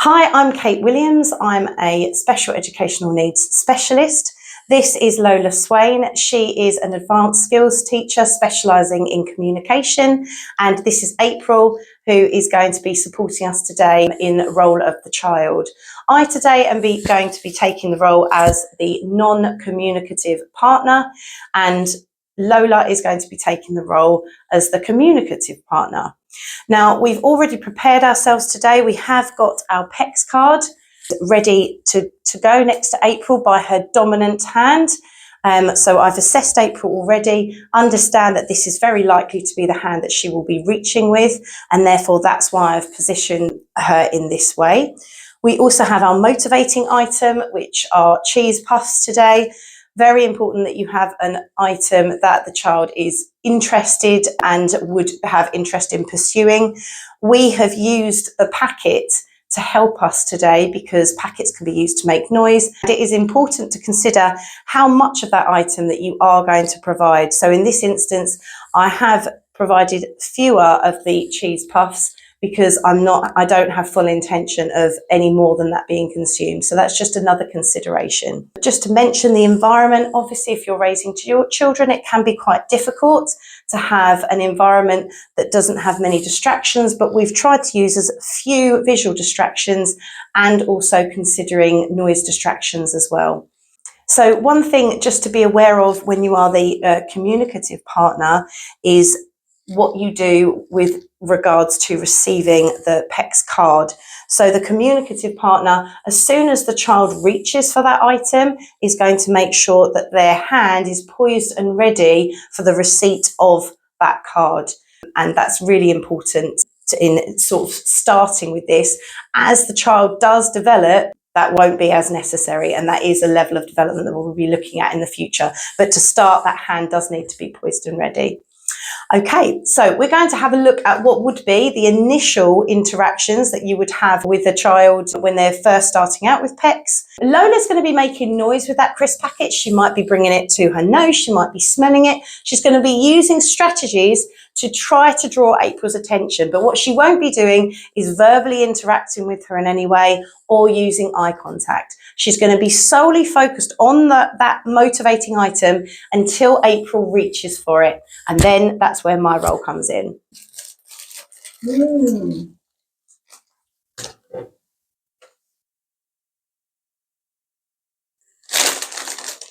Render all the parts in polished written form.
Hi, I'm Kate Williams. I'm a special educational needs specialist. This is Lola Swain. She is an advanced skills teacher specialising in communication. And this is April, who is going to be supporting us today in the role of the child. I today am going to be taking the role as the non-communicative partner, and Lola is going to be taking the role as the communicative partner. Now, we've already prepared ourselves today. We have got our PECS card ready to go next to April by her dominant hand. So I've assessed April already, understand that this is very likely to be the hand that she will be reaching with, and therefore that's why I've positioned her in this way. We also have our motivating item, which are cheese puffs today. Very important that you have an item that the child is interested and would have interest in pursuing. We have used the packet to help us today because packets can be used to make noise. It is important to consider how much of that item that you are going to provide. So in this instance, I have provided fewer of the cheese puffs because I don't have full intention of any more than that being consumed. So that's just another consideration. Just to mention the environment, obviously if you're raising your children, it can be quite difficult to have an environment that doesn't have many distractions, but we've tried to use as few visual distractions and also considering noise distractions as well. So one thing just to be aware of when you are the communicative partner is what you do with regards to receiving the PECS card. So the communicative partner, as soon as the child reaches for that item, is going to make sure that their hand is poised and ready for the receipt of that card. And that's really important in sort of starting with this. As the child does develop, that won't be as necessary, and that is a level of development that we'll be looking at in the future. But to start, that hand does need to be poised and ready. Okay, so we're going to have a look at what would be the initial interactions that you would have with a child when they're first starting out with PECS. Lola's going to be making noise with that crisp packet. She might be bringing it to her nose. She might be smelling it. She's going to be using strategies to try to draw April's attention. But what she won't be doing is verbally interacting with her in any way or using eye contact. She's going to be solely focused on that motivating item until April reaches for it. And then that's where my role comes in.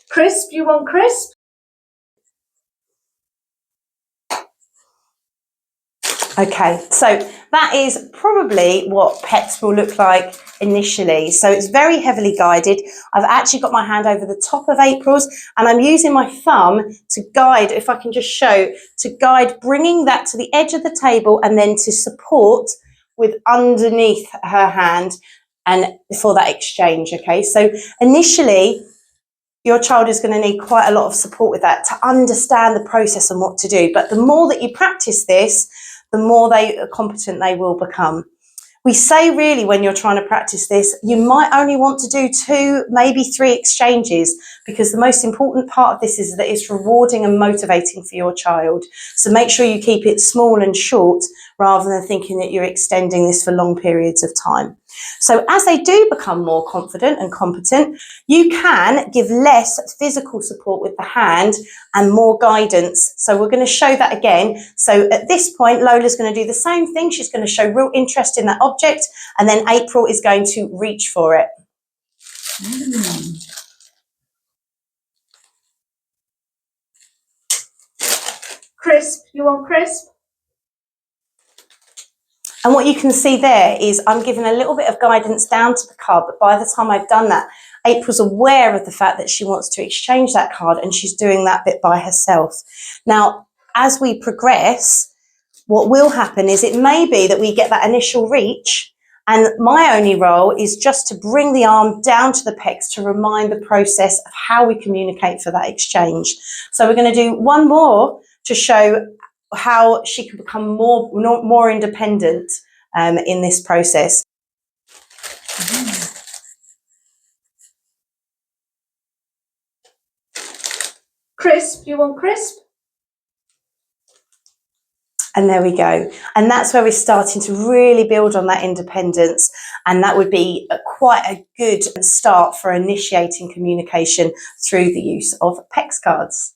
Crisp, you want crisp? Okay, so that is probably what PECS will look like initially. So it's very heavily guided. I've actually got my hand over the top of April's and I'm using my thumb to guide, if I can just show, to guide bringing that to the edge of the table and then to support with underneath her hand and for that exchange, okay? So initially, your child is going to need quite a lot of support with that to understand the process and what to do. But the more that you practice this, the more competent they will become. We say really when you're trying to practice this, you might only want to do 2, maybe 3 exchanges, because the most important part of this is that it's rewarding and motivating for your child. So make sure you keep it small and short rather than thinking that you're extending this for long periods of time. So as they do become more confident and competent, you can give less physical support with the hand and more guidance. So we're going to show that again. So at this point, Lola's going to do the same thing. She's going to show real interest in that object, and then April is going to reach for it. Crisp, you want crisp? And what you can see there is I'm giving a little bit of guidance down to the card, but by the time I've done that, April's aware of the fact that she wants to exchange that card and she's doing that bit by herself. Now, as we progress, what will happen is it may be that we get that initial reach, and my only role is just to bring the arm down to the PECS to remind the process of how we communicate for that exchange. So we're going to do one more to show how she can become more independent in this process. Crisp, you want crisp? And there we go. And that's where we're starting to really build on that independence. And that would be quite a good start for initiating communication through the use of PECS cards.